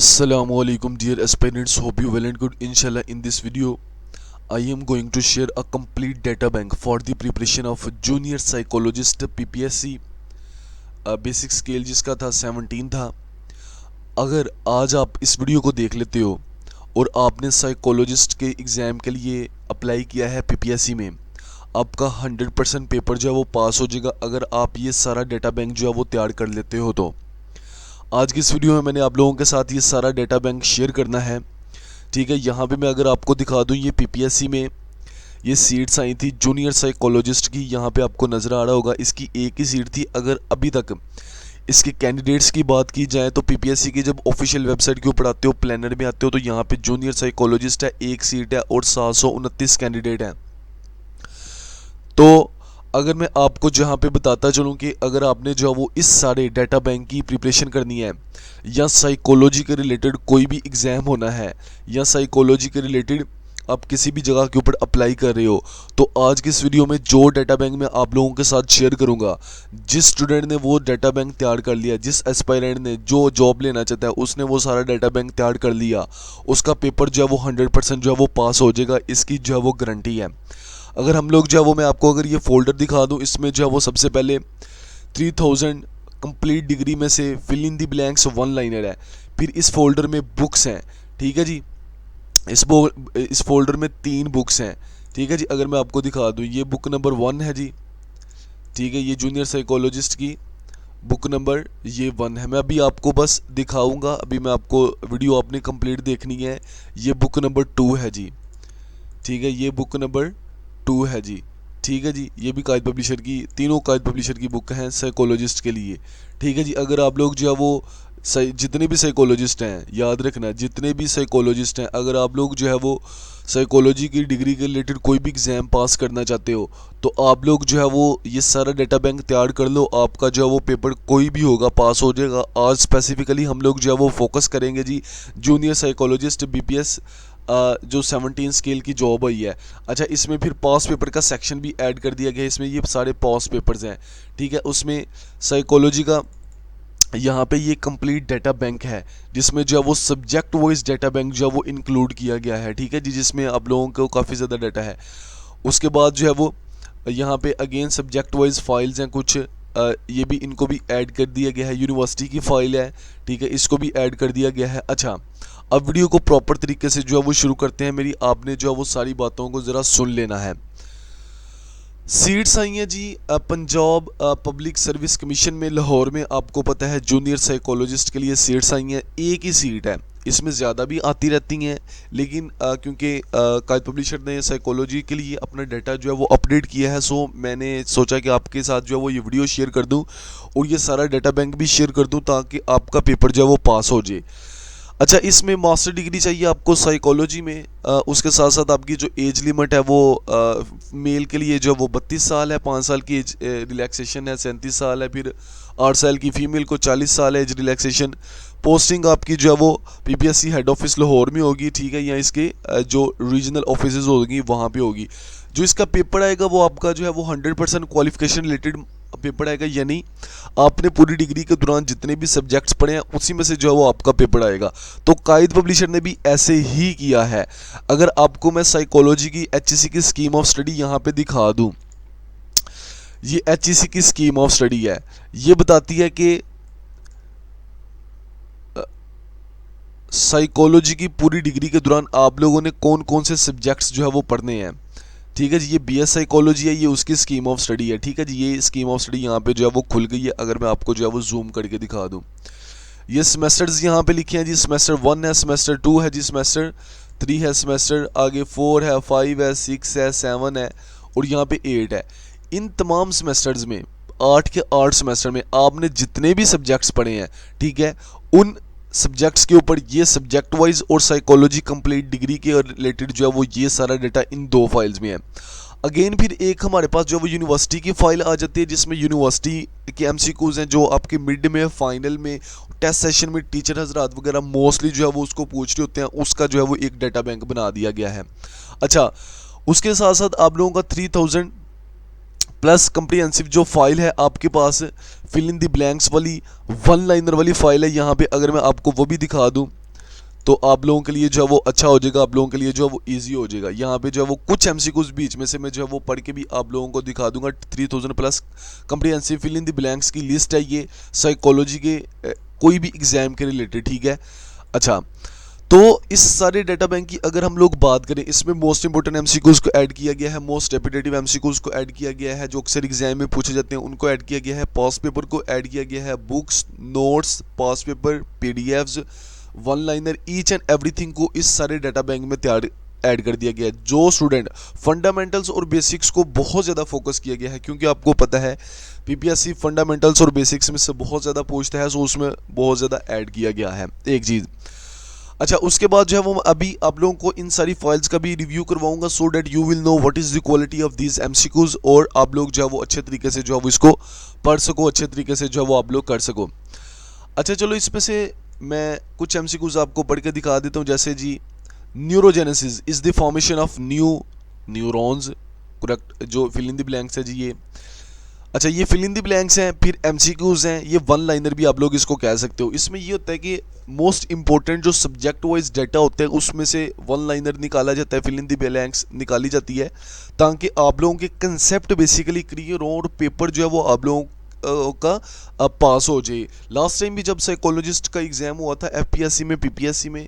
Assalamualaikum dear aspirants, hope you well and good. Inshallah, in this video I am going to share a complete data bank for the preparation of junior psychologist PPSC basic scale जिसका था 17 था। अगर आज आप इस video को देख लेते हो और आपने साइकोलॉजिस्ट के एग्ज़ाम के लिए अप्लाई किया है पीपीएससी में, आपका 100% पेपर जो है वो पास हो जाएगा अगर आप ये सारा डाटा बैंक जो है वो तैयार कर लेते हो। तो आज की इस वीडियो में मैंने आप लोगों के साथ ये सारा डाटा बैंक शेयर करना है। ठीक है, यहाँ पे मैं अगर आपको दिखा दूँ, ये पीपीएससी में ये सीट्स आई थी जूनियर साइकोलॉजिस्ट की, यहाँ पे आपको नज़र आ रहा होगा इसकी एक ही सीट थी। अगर अभी तक इसके कैंडिडेट्स की बात की जाए तो पीपीएससी की जब ऑफिशियल वेबसाइट के ऊपर आते हो, प्लानर में आते हो, तो यहाँ पे जूनियर साइकोलॉजिस्ट है, एक सीट है और 729 कैंडिडेट हैं। तो अगर मैं आपको जहाँ पे बताता चलूँ कि अगर आपने जो है वो इस सारे डाटा बैंक की प्रिपरेशन करनी है या साइकोलॉजी के रिलेटेड कोई भी एग्ज़ाम होना है या साइकोलॉजी के रिलेटेड आप किसी भी जगह के ऊपर अप्लाई कर रहे हो, तो आज की इस वीडियो में जो डाटा बैंक मैं आप लोगों के साथ शेयर करूंगा, जिस स्टूडेंट ने वो डाटा बैंक तैयार कर लिया, जिस एस्पायरेंट ने जो जॉब लेना चाहता है उसने वो सारा डाटा बैंक तैयार कर लिया, उसका पेपर जो है वो 100% जो है वो पास हो जाएगा, इसकी जो है वो गारंटी है। अगर हम लोग जो है वो मैं आपको अगर ये फोल्डर दिखा दूं, इसमें जो है वो सबसे पहले 3000 कंप्लीट डिग्री में से fill in the blanks one liner है। फिर इस फोल्डर में बुक्स हैं। ठीक है जी, इस फोल्डर में 3 बुक्स हैं। ठीक है जी, अगर मैं आपको दिखा दूं, ये बुक नंबर 1 है जी। ठीक है, ये जूनियर साइकोलॉजिस्ट की बुक नंबर ये 1 है। मैं अभी आपको बस दिखाऊंगा, अभी मैं आपको वीडियो आपने कंप्लीट देखनी है। ये बुक नंबर 2 है जी। ठीक है, ये बुक नंबर 2 है जी। ठीक है जी, ये भी कायद पब्लिशर की, तीनों कायद पब्लिशर की बुक हैं साइकोलॉजिस्ट के लिए। ठीक है जी, अगर आप लोग जो है वो जितने भी साइकोलॉजिस्ट हैं, याद रखना, जितने भी साइकोलॉजिस्ट हैं, अगर आप लोग जो है वो साइकोलॉजी की डिग्री के रिलेटेड कोई भी एग्ज़ाम पास करना चाहते हो, तो आप लोग जो है वो ये सारा डाटा बैंक तैयार कर लो। आपका जो है वो पेपर कोई भी होगा पास हो जाएगा। आज स्पेसिफिकली हम लोग जो है वो फोकस करेंगे जी जूनियर साइकोलॉजिस्ट बीपीएस जो 17 स्केल की जॉब हुई है। अच्छा, इसमें फिर पास पेपर का सेक्शन भी ऐड कर दिया गया है। इसमें ये सारे पास पेपर्स हैं। ठीक है, उसमें साइकोलॉजी का यहाँ पे ये कंप्लीट डाटा बैंक है, जिसमें जो है वो सब्जेक्ट वाइज डाटा बैंक जो है वो इंक्लूड किया गया है। ठीक है जी, जिसमें आप लोगों को काफ़ी ज़्यादा डाटा है। उसके बाद जो है वो यहाँ पे अगेन सब्जेक्ट वाइज फाइल्स हैं कुछ, ये भी इनको भी ऐड कर दिया गया है। यूनिवर्सिटी की फ़ाइल है, ठीक है, इसको भी ऐड कर दिया गया है। अच्छा, अब वीडियो को प्रॉपर तरीके से जो है वो शुरू करते हैं। मेरी आपने जो है वो सारी बातों को ज़रा सुन लेना है। सीट्स आई हैं जी पंजाब पब्लिक सर्विस कमीशन में लाहौर में। आपको पता है जूनियर साइकोलॉजिस्ट के लिए सीट्स आई हैं, एक ही सीट है। इसमें ज़्यादा भी आती रहती हैं, लेकिन क्योंकि कायद पब्लिशर ने साइकोलॉजी के लिए अपना डाटा जो है वो अपडेट किया है, सो मैंने सोचा कि आपके साथ जो है वो ये वीडियो शेयर कर दूं और ये सारा डाटा बैंक भी शेयर कर दूं ताकि आपका पेपर जो है वो पास हो जाए। अच्छा, इसमें मास्टर डिग्री चाहिए आपको साइकोलॉजी में। उसके साथ साथ आपकी जो एज लिमिट है वो मेल के लिए जो है वो 32 साल है, 5 साल की एज रिलैक्सेशन है, 37 साल है, फिर 8 साल की फ़ीमेल को 40 साल है एज रिलैक्सेशन। पोस्टिंग आपकी जो है वो पीपीएससी हेड ऑफिस लाहौर में होगी। ठीक है, या इसके जो रीजनल ऑफिसेज होगी वहाँ पे होगी। जो इसका पेपर आएगा वो आपका जो है वो 100% क्वालिफिकेशन रिलेटेड पेपर आएगा, यानी आपने पूरी डिग्री के दौरान जितने भी सब्जेक्ट्स पढ़े हैं उसी में से जो है वो आपका पेपर आएगा। तो कायद पब्लिशर ने भी ऐसे ही किया है। अगर आपको मैं साइकोलॉजी की एचईसी की स्कीम ऑफ स्टडी यहाँ पे दिखा दूँ, ये एचईसी की स्कीम ऑफ स्टडी है। ये बताती है कि साइकोलॉजी की पूरी डिग्री के दौरान आप लोगों ने कौन कौन से सब्जेक्ट्स जो है वो पढ़ने हैं। ठीक है जी, ये बीएस साइकोलॉजी है, ये उसकी स्कीम ऑफ स्टडी है। ठीक है जी, ये स्कीम ऑफ स्टडी यहाँ पे जो है वो खुल गई है। अगर मैं आपको जो है वो जूम करके दिखा दूँ, ये सेमेस्टर्स यहाँ पे लिखे हैं जी। सेमेस्टर 1 है, सेमेस्टर 2 है जी, सेमेस्टर 3 है, सेमेस्टर आगे 4 है, 5 है, 6 है, 7 है और यहाँ पे 8 है। इन तमाम सेमेस्टर्स में 8 के 8 सेमेस्टर में आपने जितने भी सब्जेक्ट्स पढ़े हैं, ठीक है, उन सब्जेक्ट्स के ऊपर ये सब्जेक्ट वाइज और साइकोलॉजी कंप्लीट डिग्री के रिलेटेड जो है वो ये सारा डाटा इन 2 फाइल्स में है। अगेन फिर एक हमारे पास जो वो यूनिवर्सिटी की फ़ाइल आ जाती है, जिसमें यूनिवर्सिटी के एमसीक्यूज़ हैं जो आपके मिड में, फाइनल में, टेस्ट सेशन में टीचर हजरात वगैरह मोस्टली जो है वो उसको पूछ रहे होते हैं। उसका जो है वो एक डाटा बैंक बना दिया गया है। अच्छा, उसके साथ साथ आप लोगों का 3000 प्लस कंप्रीहेंसिव जो फाइल है आपके पास, फिल इन द ब्लैंक्स वाली 1 लाइनर वाली फाइल है। यहाँ पे अगर मैं आपको वो भी दिखा दूँ, तो आप लोगों के लिए जो है वो अच्छा हो जाएगा, आप लोगों के लिए जो है वो ईजी हो जाएगा। यहाँ पे जो है वो कुछ एमसीक्यूज बीच में से मैं जो है वो पढ़ के भी आप लोगों को दिखा दूंगा। 3000 plus comprehensive fill in the blanks की लिस्ट है ये, साइकोलॉजी के कोई भी एग्जाम के रिलेटेड, ठीक है। अच्छा, तो इस सारे डाटा बैंक की अगर हम लोग बात करें, इसमें मोस्ट इंपोर्टेंट एमसीक्यूज को ऐड किया गया है, मोस्ट रेपिटेटिव एमसीक्यूज को ऐड किया गया है, जो अक्सर एग्जाम में पूछे जाते हैं उनको ऐड किया गया है, पास पेपर को ऐड किया गया है, books, notes, pass paper, PDFs, one liner, each and everything को इस सारे डाटा बैंक में तैयार ऐड कर दिया गया है। जो स्टूडेंट फंडामेंटल्स और बेसिक्स को बहुत ज़्यादा फोकस किया गया है, क्योंकि आपको पता है पीपीएससी फंडामेंटल्स और बेसिक्स में से बहुत ज़्यादा पूछता है, सो उसमें बहुत ज़्यादा ऐड किया गया है एक चीज़। अच्छा, उसके बाद जो है वो अभी आप लोगों को इन सारी फाइल्स का भी रिव्यू करवाऊंगा, so that you will know what is the quality of these MCQs, और आप लोग जो है वो अच्छे तरीके से जो है वो इसको पढ़ सको, अच्छे तरीके से जो है वो आप लोग कर सको। अच्छा चलो, इसमें से मैं कुछ एमसीक्यूज आपको पढ़ के दिखा देता हूँ। जैसे जी, neurogenesis is the formation of new neurons, correct, जो फिल इन द ब्लैंक्स है जी ये। अच्छा, ये फिल इन द ब्लैंक्स हैं, फिर एमसीक्यूज हैं, ये वन लाइनर भी आप लोग इसको कह सकते हो। इसमें ये होता है कि मोस्ट इंपॉर्टेंट जो सब्जेक्ट वाइज डाटा होता है उसमें से वन लाइनर निकाला जाता है, फिल इन द ब्लैंक्स निकाली जाती है, ताकि आप लोगों के कंसेप्ट बेसिकली क्लियर हो और पेपर जो है वो आप लोगों का पास हो जाए। लास्ट टाइम भी जब साइकोलॉजिस्ट का एग्ज़ाम हुआ था एफपीएससी में, पीपीएससी में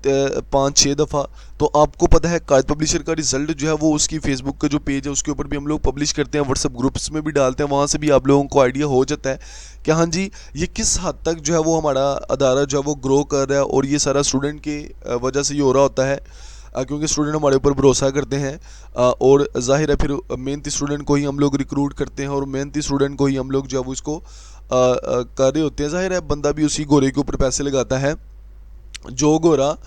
5-6 दफ़ा, तो आपको पता है कायद पब्लिशर का रिजल्ट जो है वो उसकी फेसबुक का जो पेज है उसके ऊपर भी हम लोग पब्लिश करते हैं, व्हाट्सएप ग्रुप्स में भी डालते हैं, वहाँ से भी आप लोगों को आइडिया हो जाता है कि हाँ जी ये किस हद तक जो है वो हमारा अदारा जो है वो ग्रो कर रहा है। और ये सारा स्टूडेंट की वजह से ये हो रहा होता है, क्योंकि स्टूडेंट हमारे ऊपर भरोसा करते हैं, और जाहिर है फिर मेहनती स्टूडेंट को ही हम लोग रिक्रूट करते हैं, और मेहनती स्टूडेंट को ही हम लोग जो है वो इसको कर रहे होते हैं। जाहिर है बंदा भी उसी गोरे के ऊपर पैसे लगाता है, जो गोरा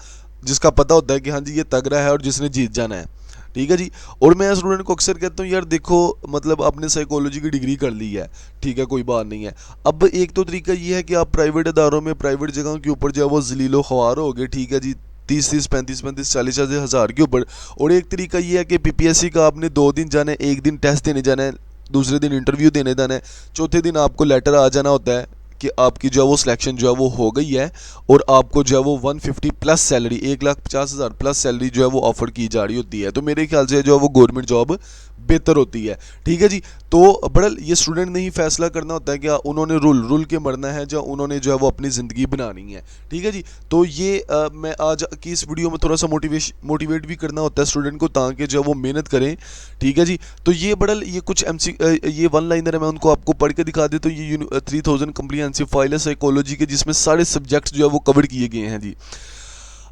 जिसका पता होता है कि हाँ जी ये तगड़ा है और जिसने जीत जाना है, ठीक है जी। और मैं स्टूडेंट को अक्सर कहता हूँ यार देखो, मतलब आपने साइकोलॉजी की डिग्री कर ली है, ठीक है, कोई बात नहीं है। अब एक तो तरीका ये है कि आप प्राइवेट अदारों में, प्राइवेट जगहों के ऊपर जो है वो जलीलो ख्वार हो गए, ठीक है जी, 30-30, 35-35, 40-40 हज़ार के ऊपर। और एक तरीका ये है कि पीपीएससी का आपने 2 दिन जाना है, एक दिन टेस्ट देने जाना है, दूसरे दिन इंटरव्यू देने जाना है, चौथे दिन आपको लेटर आ जाना होता है कि आपकी जो है वो सिलेक्शन जो है वो हो गई है, और आपको जो है वो 150 प्लस सैलरी, 1,50,000 प्लस सैलरी जो है वो ऑफर की जा रही होती है। तो मेरे ख्याल से जो है वो गवर्नमेंट जॉब बेहतर होती है, ठीक है जी। तो बड़ा ये स्टूडेंट ने ही फैसला करना होता है कि उन्होंने रूल के मरना है, जो उन्होंने जो है वो अपनी ज़िंदगी बनानी है, ठीक है जी। तो ये मैं आज की इस वीडियो में थोड़ा सा मोटिवेट भी करना होता है स्टूडेंट को, ताकि जो है वो मेहनत करें, ठीक है जी। तो ये बड़ा ये कुछ ये वन लाइनर है, मैं उनको आपको पढ़ के दिखा देता हूँ। ये 3000 कम्प्रिहेंसिव फाइल है साइकोलॉजी के, जिसमें सारे सब्जेक्ट्स जो है वो कवर किए गए हैं जी।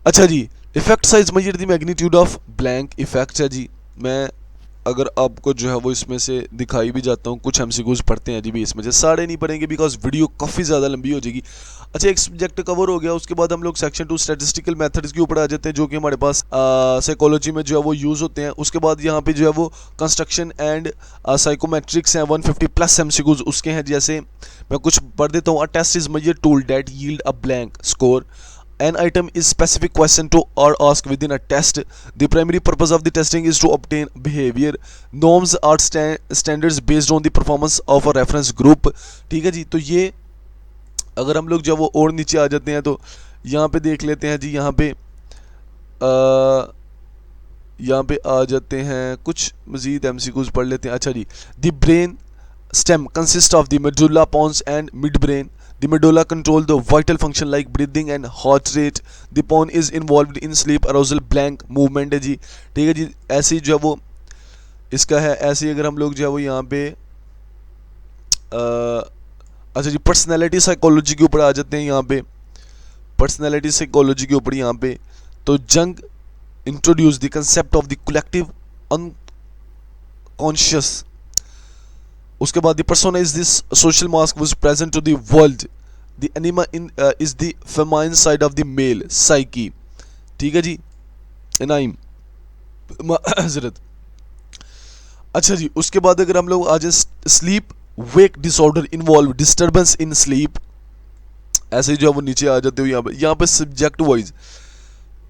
अच्छा जी, effect size measure the magnitude of blank effect है जी। मैं अगर आपको जो है वो इसमें से दिखाई भी जाता हूँ, कुछ एमसीक्यूज पढ़ते हैं जी भी, इसमें से सारे नहीं पढ़ेंगे बिकॉज वीडियो काफ़ी ज़्यादा लंबी हो जाएगी। अच्छा, एक सब्जेक्ट कवर हो गया, उसके बाद हम लोग सेक्शन 2 स्टैटिस्टिकल मेथड्स के ऊपर आ जाते हैं, जो कि हमारे पास साइकोलॉजी में जो है वो यूज़ होते हैं। उसके बाद यहाँ पे जो है वो कंस्ट्रक्शन एंड साइकोमेट्रिक्स हैं, 150 प्लस एमसीक्यूज उसके हैं। जैसे मैं कुछ पढ़ देता हूँ, a test is major tool that yield a blank score, an item is specific question to or asked within a test. The primary purpose of the testing is to obtain behavior. Norms are standards based on the performance of a reference group, ठीक है जी। तो ये अगर हम लोग जब वो और नीचे आ जाते हैं तो यहाँ पे देख लेते हैं जी, यहाँ पे आ जाते हैं, कुछ मजीद एमसीक्यूज पढ़ लेते हैं। अच्छा जी, the brain stem consists of the medulla pons and midbrain. The medulla control the vital function like breathing and heart rate. The pons is involved in sleep arousal blank movement है जी, ठीक है जी। ऐसे ही जो है वो इसका है, ऐसे ही अगर हम लोग जो है वो यहाँ पे अच्छा जी, पर्सनैलिटी साइकोलॉजी के ऊपर आ जाते हैं। यहाँ पे पर्सनैलिटी साइकोलॉजी के ऊपर यहाँ पे तो Jung introduce the concept of the collective unconscious. उसके बाद the persona is this social mask was present to the world, the anima in is the feminine side of the male psyche, ठीक है जी, anime हजरत। अच्छा जी, उसके बाद अगर हम लोग आ जाए, sleep wake disorder involve disturbance in sleep, ऐसे ही जो है वो नीचे आ जाते हो। यहाँ पे सब्जेक्ट वाइज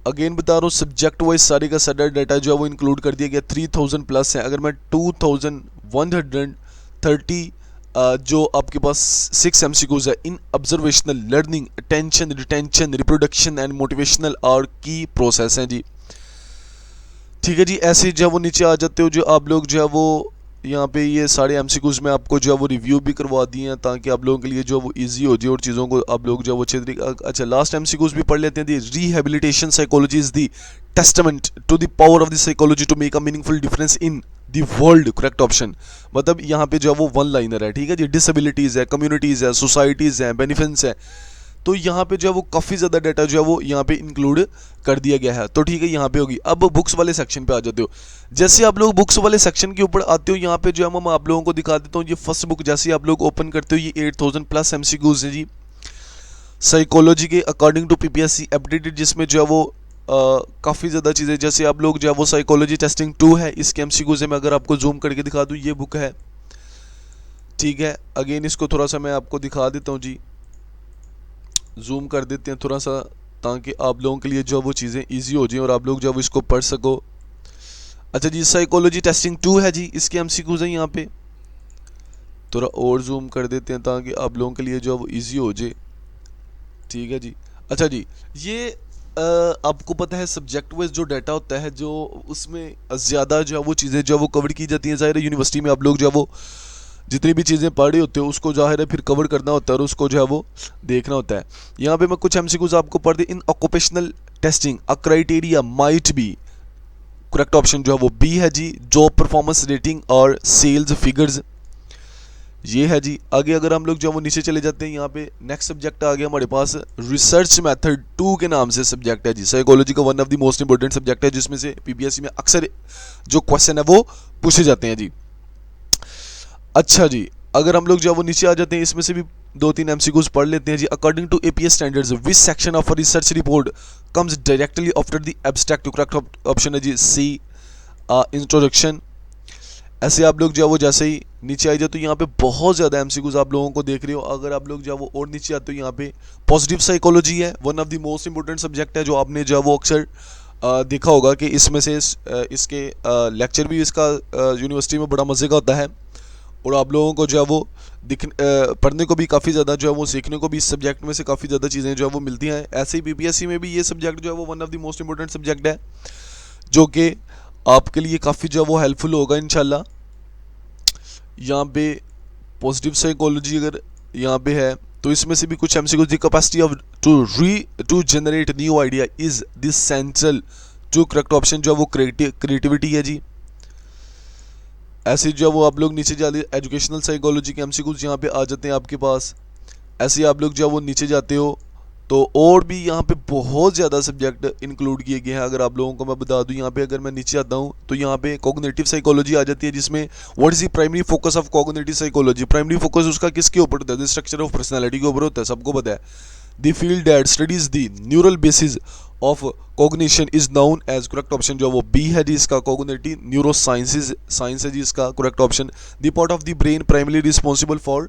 अगेन बता रहा हूँ, सब्जेक्ट वाइज सारे का सारा डाटा जो है वो इंक्लूड कर दिया गया। 3000 प्लस है। अगर मैं 2130 जो आपके पास 6 MCQs है in observational learning attention retention reproduction and motivational और की प्रोसेस हैं जी। ठीक है जी, ऐसे जो है वो नीचे आ जाते हो, जो आप लोग जो है वो यहाँ पे ये सारे एमसीक्यूज में आपको जो है वो रिव्यू भी करवा दिए हैं ताकि आप लोगों के लिए जो है वो इजी हो जाए और चीज़ों को आप लोग जो है वो अच्छे तरीके। अच्छा, लास्ट एमसीक्यूज भी पढ़ लेते हैं। The rehabilitation psychology is the testament to the power of the psychology to make a meaningful difference in the world. Correct option. मतलब यहाँ पे जो है वो वन लाइनर है। ठीक है जी, डिसेबिलिटीज़ है, कम्युनिटीज़ है, सोसाइटीज़ हैं, बेनिफिट्स हैं। तो यहाँ पे जो है वो काफ़ी ज़्यादा डाटा जो है वो यहाँ पे इंक्लूड कर दिया गया है। तो ठीक है, यहाँ पे होगी। अब बुक्स वाले सेक्शन पे आ जाते हो। जैसे आप लोग बुक्स वाले सेक्शन के ऊपर आते हो, यहाँ पे जो है मैं आप लोगों को दिखा देता हूँ। ये फर्स्ट बुक जैसे आप लोग ओपन करते हो, ये 8000+ MCQs है जी, साइकोलॉजी के अकॉर्डिंग टू PPSC अपडेटेड, जिसमें जो है वो काफ़ी ज़्यादा चीज़ें। जैसे आप लोग जो है वो साइकोलॉजी टेस्टिंग 2 है, इसके MCQs है। मैं अगर आपको जूम करके दिखा दूँ, ये बुक है। ठीक है, अगेन इसको थोड़ा सा मैं आपको दिखा देता हूँ जी, जूम कर देते हैं थोड़ा सा, ताकि आप लोगों के लिए जो वो चीज़ें इजी हो जाएं और आप लोग जब इसको पढ़ सको। अच्छा जी, साइकोलॉजी टेस्टिंग 2 है जी, इसके MCQs हैं यहाँ पे। थोड़ा और जूम कर देते हैं ताकि आप लोगों के लिए जो वो इजी हो जाए। ठीक है जी। अच्छा जी, ये आपको पता है सब्जेक्ट वाइज जो डाटा होता है, जो उसमें ज़्यादा जो है वो चीज़ें जो है वो कवर की जाती हैं। ज़ाहिर है यूनिवर्सिटी में आप लोग जो है वो जितनी भी चीज़ें पढ़ रहे होते हो उसको ज़ाहिर है फिर कवर करना होता है और उसको जो है वो देखना होता है। यहाँ पे मैं कुछ MCQs आपको पढ़ दी। In occupational testing a criteria might be. Correct option जो है वो बी है जी, जॉब परफॉर्मेंस रेटिंग और सेल्स फिगर्स। ये है जी। आगे अगर हम लोग जो है वो नीचे चले जाते हैं, यहाँ पे नेक्स्ट सब्जेक्ट आ गया हमारे पास, रिसर्च मेथड 2 के नाम से सब्जेक्ट है जी। साइकोलॉजी का one of the most important subject है, जिसमें से PPSC में अक्सर जो क्वेश्चन है वो पूछे जाते हैं जी। अच्छा जी, अगर हम लोग जो है वो नीचे आ जाते हैं, इसमें से भी 2-3 MCQs पढ़ लेते हैं जी। According to APS standards which section of a research report comes directly after the abstract. Correct option है जी सी, इंट्रोडक्शन। ऐसे आप लोग जो है वो जैसे ही नीचे आई जाए तो यहाँ पे बहुत ज़्यादा MCQs आप लोगों को देख रहे हो। अगर आप लोग जो है वो और नीचे आते हो, यहाँ पे पॉजिटिव साइकोलॉजी है, one of the most important subject है, जो आपने जो है वो अक्सर देखा होगा कि इसमें से इसके लेक्चर भी इसका यूनिवर्सिटी में बड़ा मज़े का होता है और आप लोगों को जो है वो पढ़ने को भी काफ़ी ज़्यादा जो है वो सीखने को भी इस सब्जेक्ट में से काफ़ी ज़्यादा चीज़ें जो है वो मिलती हैं। ऐसे ही PPSC में भी ये सब्जेक्ट जो है वो one of the most important subject है, जो कि आपके लिए काफ़ी जो है वो हेल्पफुल होगा इंशाल्लाह। यहाँ पे पॉजिटिव साइकोलॉजी अगर यहाँ पे है तो इसमें से भी कुछ MCQs। The capacity of to generate new idea is this central to. Correct option जो है वो क्रिएटिविटी है जी। ऐसे जो है वो आप लोग नीचे जाते एजुकेशनल साइकोलॉजी के MCQs यहाँ पे आ जाते हैं आपके पास। ऐसे आप लोग जो है वो नीचे जाते हो तो और भी यहाँ पे बहुत ज़्यादा सब्जेक्ट इंक्लूड किए गए हैं। अगर आप लोगों को मैं बता दूँ, यहाँ पे अगर मैं नीचे आता हूँ तो यहाँ पे कॉग्निटिव साइकोलॉजी आ जाती है, जिसमें what is the primary focus of cognitive psychology. Primary focus उसका किसके ऊपर होता है? स्ट्रक्चर ऑफ पर्सनैलिटी के ऊपर होता है, सबको पता है। The field that studies the neural basis of cognition is known as. Correct option जो है वो बी है जी, इसका कॉग्निटिव न्यूरो साइंस है जी, इसका correct option. The part of the brain primarily responsible for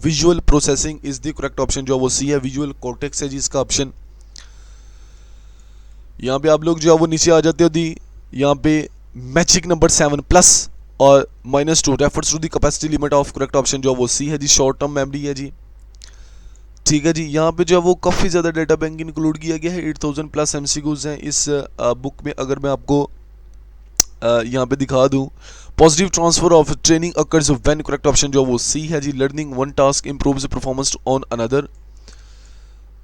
visual processing is the correct option जो है वो सी है, विजुअल कॉर्टेक्स है जी, इसका ऑप्शन। यहाँ पे आप लोग जो है वो नीचे आ जाते हो दी, यहाँ पे मैजिक नंबर 7 प्लस और -2 refers to the capacity limit of. Correct option जो है वो सी है जी, शॉर्ट टर्म मेमोरी है जी। ठीक है जी, यहाँ पे जो है वो काफ़ी ज़्यादा डाटा बैंक इंक्लूड किया गया है। 8000+ MCQs हैं इस बुक में। अगर मैं आपको यहाँ पे दिखा दूँ, positive transfer of training occurs when. Correct option जो है वो सी है जी, learning one task improves performance on another.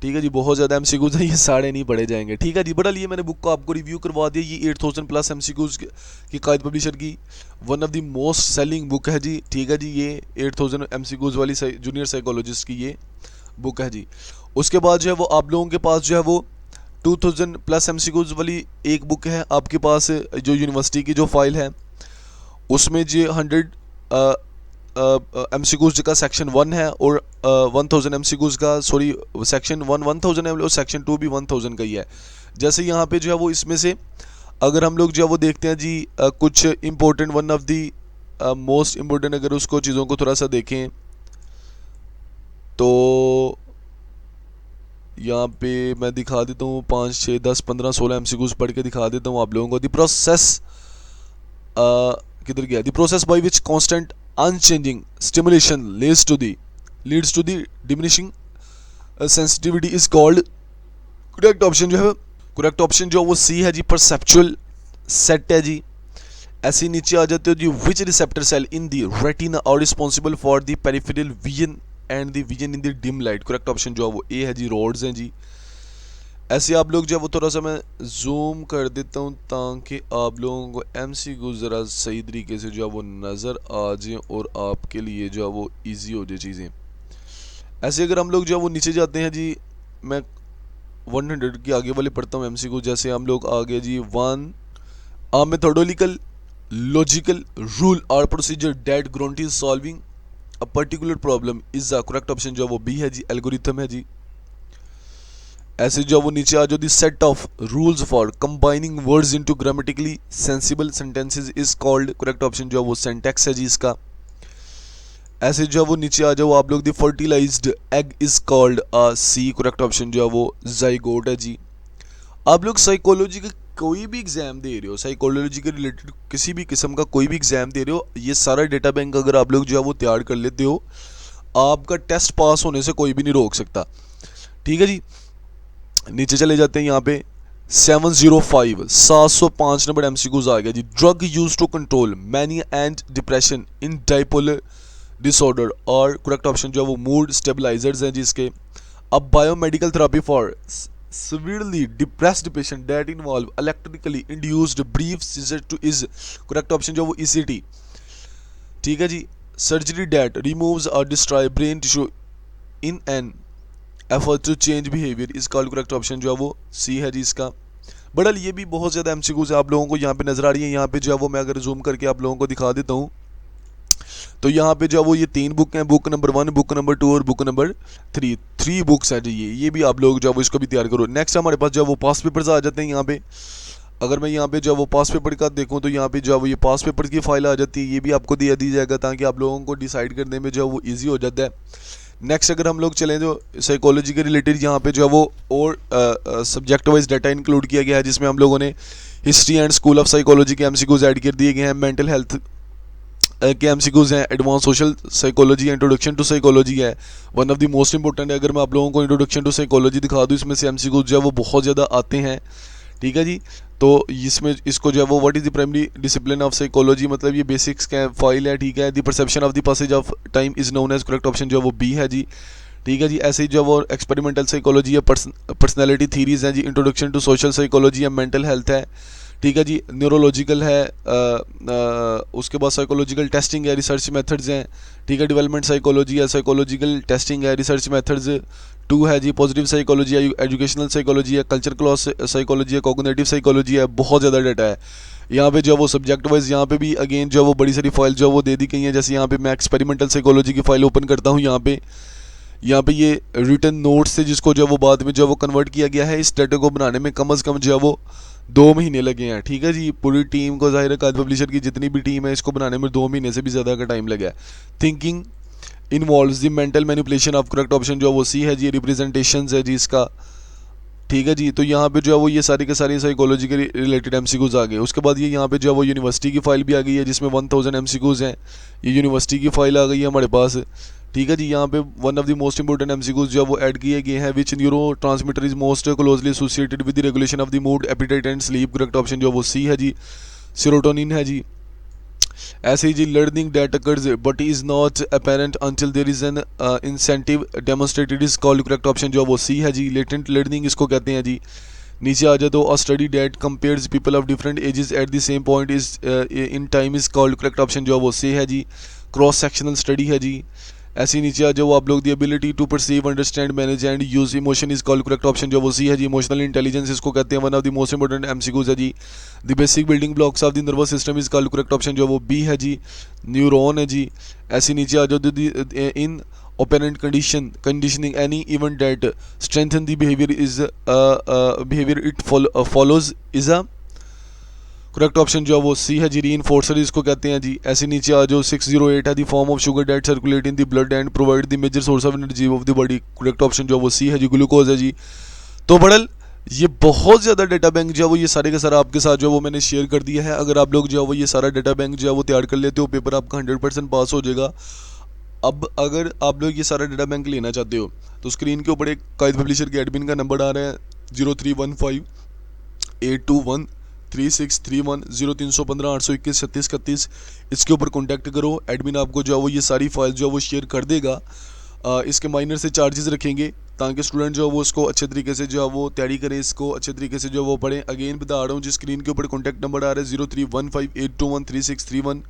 ठीक है जी, बहुत ज़्यादा MCQs हैं, ये सारे नहीं पढ़े जाएंगे। ठीक है जी, बड़ा लिए मैंने बुक को आपको रिव्यू करवा दिया। ये 8000+ MCQs की कायद पब्लिशर की one of the most selling book है जी। ठीक है जी, ये 8000 MCQs वाली जूनियर साइकोलॉजिस्ट की ये बुक है जी। उसके बाद जो है वो आप लोगों के पास जो है वो 2000+ MCQs वाली एक बुक है आपके पास, जो यूनिवर्सिटी की जो फाइल है उसमें जो 100 MCQs का सेक्शन 1 है और 1000 MCQs का, सॉरी सेक्शन 1 1000 है और सेक्शन 2 भी 1000 का ही है। जैसे यहाँ पे जो है वो इसमें से अगर हम लोग जो है वो देखते हैं जी, कुछ important one of the most important अगर उसको चीज़ों को थोड़ा सा देखें तो यहाँ पे मैं दिखा देता हूँ 5, 6, 10, 15, 16 MCQs पढ़ के दिखा देता हूँ आप लोगों को। द प्रोसेस किधर गया? The process by which constant unchanging stimulation leads to the diminishing sensitivity is called correct option जो है करेक्ट ऑप्शन जो वो सी है जी परसेप्चुअल सेट है जी। ऐसे नीचे आ जाते हो जी which receptor cell in the retina are responsible for the peripheral vision and the vision in the dim light. Correct option जो है वो ए है जी रोड्स हैं जी। ऐसे आप लोग जो है वो थोड़ा सा मैं जूम कर देता हूँ ताकि आप लोगों को एमसीक्यू ज़रा सही तरीके से जो है वो नज़र आ जाए और आपके लिए जो है वो ईजी हो जाए चीज़ें। ऐसे अगर हम लोग जो है वो नीचे जाते हैं जी मैं 100 के आगे वाले पढ़ता हूँ एमसीक्यू। जैसे हम लोग आगे जी 1 a methodological logical rule or procedure that guarantees solving a particular problem is the correct option जो है वो बी है जी एल्गोरिथम है जी। ऐसे जो वो नीचे आ जो the set of rules for combining words into grammatically sensible sentences is called. Correct option जो है वो सिंटैक्स है जी इसका। ऐसे जो वो नीचे आ जाओ आप लोग the fertilised egg is called a C. Correct option जो है वो जाइगोट है जी। आप लोग साइकोलॉजी का कोई भी एग्जाम दे रहे हो, साइकोलॉजी के रिलेटेड किसी भी किस्म का कोई भी एग्जाम दे रहे हो, ये सारा डेटा बैंक अगर आप लोग जो है वो तैयार कर लेते हो आपका टेस्ट पास होने से कोई भी नहीं रोक सकता। ठीक है जी। नीचे चले जाते हैं यहाँ पे 705 नंबर एमसीक्यूज आ गया जी। Drug use to control mania and depression in bipolar disorder और करेक्ट ऑप्शन जो है वो मूड स्टेबलाइजर्स हैं जिसके। अब biomedical therapy for severely depressed patient that involve electrically induced brief seizure to is correct option जो वो ECT। ठीक है जी। surgery that removes or destroy brain tissue in an effort to change behavior is called correct option जो है वो C है जी इसका। बड़ल ये भी बहुत ज़्यादा MCQs आप लोगों को यहाँ पे नज़र आ रही है। यहाँ पे जो है वो मैं अगर जूम करके आप लोगों को दिखा देता हूँ तो यहाँ पे जो है वो ये 3 बुक हैं, बुक नंबर 1, बुक नंबर 2 और बुक नंबर 3। 3 बुक्स हैं जी ये भी आप लोग जो है वो इसको भी तैयार करो। नेक्स्ट हमारे पास जो है वो पास पेपर्स आ जाते हैं यहाँ पे। अगर मैं यहाँ पे जो है वो पास पेपर का देखूँ तो यहाँ पे जो है वो ये पास पेपर की फाइल आ जाती है, ये भी आपको दी जाएगा ताकि आप लोगों को डिसाइड करने में जो है वो ईजी हो जाता है। नेक्स्ट अगर हम लोग चलें जो साइकोलॉजी के रिलेटेड यहाँ पे जो है वो और सब्जेक्ट वाइज डाटा इंक्लूड किया गया है जिसमें हम लोगों ने history and school of psychology के एमसीक्यूज ऐड कर दिए गए हैं। मेंटल हेल्थ के एमसीक्यूज हैं। Advance social psychology, introduction to psychology है one of the most important है। अगर मैं आप लोगों को इंट्रोडक्शन टू साइकोलॉजी दिखा दूँ इसमें से एमसीक्यूज जो है वो बहुत ज़्यादा आते हैं। ठीक है जी। तो इसमें इसको जो है वो what is the primary discipline of psychology मतलब ये बेसिक्स का फाइल है। ठीक है। The perception of the passage of time is known as correct option जो है वो बी है जी। ठीक है जी। ऐसे ही जो वो एक्सपेरिमेंटल साइकोलॉजी है, पर्सनैलिटी थीरीज हैं जी, इंट्रोडक्शन टू सोशल साइकोलॉजी है, मेंटल हेल्थ है। ठीक है जी। न्यूरोलॉजिकल है, उसके बाद साइकोलॉजिकल टेस्टिंग है, रिसर्च मेथड्स हैं। ठीक है। डेवलपमेंट साइकोलॉजी है, साइकोलॉजिकल टेस्टिंग है, रिसर्च मेथड्स 2 है जी। पॉजिटिव साइकोलॉजी है, एजुकेशनल साइकोलॉजी है, कल्चर क्लॉस साइकोलॉजी है, कॉग्निटिव साइकोलॉजी है। बहुत ज़्यादा डाटा है यहाँ पे जो वो सब्जेक्ट वाइज। यहाँ पे भी अगेन जो वो बड़ी सारी फाइल जो वो दे दी गई हैं। जैसे यहाँ पे मैं एक्सपेरिमेंटल साइकोलॉजी की फाइल ओपन करता हूँ यहाँ पे ये रिटन नोट्स से जिसको जो वो बाद में जो वो कन्वर्ट किया गया है। इस डाटा को बनाने में कम से कम जो है वो 2 महीने लगे हैं। ठीक है जी। पूरी टीम को ज़ाहिर है काद पब्लिशर की जितनी भी टीम है इसको बनाने में 2 महीने से भी ज़्यादा का टाइम लगा है। Thinking involves the mental manipulation of correct option जो वो सी है जी। रिप्रेजेंटेशंस है जी इसका। ठीक है जी। तो यहाँ पे जो है वो ये सारी के सारी साइकोलॉजी के रिलेटेड एमसीक्यूज आ गए। उसके बाद ये यहाँ पे जो है वो यूनिवर्सिटी की फाइल भी आ गई है जिसमें 1000 एमसीक्यूज हैं। ये यूनिवर्सिटी की फाइल आ गई है हमारे पास। ठीक है जी। यहाँ पे one of the most important MCQs जो है वो ऐड किए गए हैं। Which neurotransmitter is most closely associated with the regulation of the mood, appetite and sleep. Correct option जो वो सी है जी। सेरोटोनिन है जी। ऐसे ही जी learning that occurs but is not apparent until there is an incentive demonstrated is called. Correct option जो वो सी है जी। लेटेंट लर्निंग इसको कहते हैं जी। नीचे आ जाए तो a study that compares people of different ages at the same point is in time is called. Correct option जो वो सी है जी। क्रॉस सेक्शनल स्टडी है जी। ऐसे नीचे आ जाओ आप लोग the ability to perceive, understand, manage and use emotion is called. Correct option जो वो सी है जी। इमोशनल इंटेलिजेंस इसको कहते हैं। One of the most important MCQs है जी। The basic building blocks of the nervous system is called. Correct option जो वो बी है जी। न्यूरॉन है जी। ऐसे नीचे आ जाओ इन operant conditioning any event that strengthen the behavior is behavior it follows is a correct option जो है वो सी है जी। रीइंफोर्सर इसको कहते हैं जी। ऐसे नीचे आ जाओ 608 है the form of sugar that circulate in the blood and provide the major source of energy of the body. Correct option जो है वो सी है जी। ग्लूकोज है जी। तो बड़ल ये बहुत ज़्यादा डाटा बैंक जो है वो ये सारे का सारा आपके साथ जो है वो मैंने शेयर कर दिया है। अगर आप लोग जो है वो ये सारा डाटा बैंक जो है वो तैयार कर लेते हो, पेपर आपका 100% पास हो जाएगा। अब अगर आप लोग ये सारा डाटा बैंक लेना चाहते हो तो स्क्रीन के ऊपर एक कायद पब्लिशर के एडमिन का नंबर आ रहा है 0315 821 3631 0315 821 3631। इसके ऊपर कॉन्टैक्ट करो, एडमिन आपको जो है वो ये सारी फाइल जो है वो शेयर कर देगा। इसके माइनर से चार्जेस रखेंगे ताकि स्टूडेंट जो है वो उसको अच्छे तरीके से जो है वो तैयारी करें, इसको अच्छे तरीके से जो है वो पढ़ें। अगेन बता रहा हूँ, जिस स्क्रीन के ऊपर कॉन्टैक्ट नंबर आ रहा है 0315 821 3631,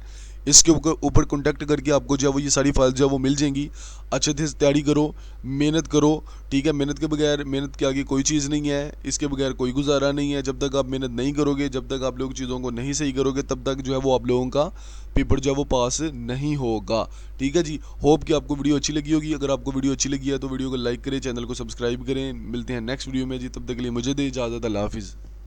इसके ऊपर कॉन्टैक्ट करके आपको जो है वो ये सारी फाइल जो है वो मिल जाएंगी। अच्छे से तैयारी करो, मेहनत करो, ठीक है। मेहनत के बगैर, मेहनत के आगे कोई चीज़ नहीं है, इसके बगैर कोई गुजारा नहीं है। जब तक आप मेहनत नहीं करोगे, जब तक आप लोग चीज़ों को नहीं सही करोगे, तब तक जो है वो आप लोगों का पेपर जो है वो पास नहीं होगा। ठीक है जी। होप कि आपको वीडियो अच्छी लगी होगी। अगर आपको वीडियो अच्छी लगी है तो वीडियो को लाइक करें, चैनल को सब्सक्राइब करें। मिलते हैं नेक्स्ट वीडियो में जी, तब तक के लिए मुझे दे इजाज़त। अल्लाह हाफिज़।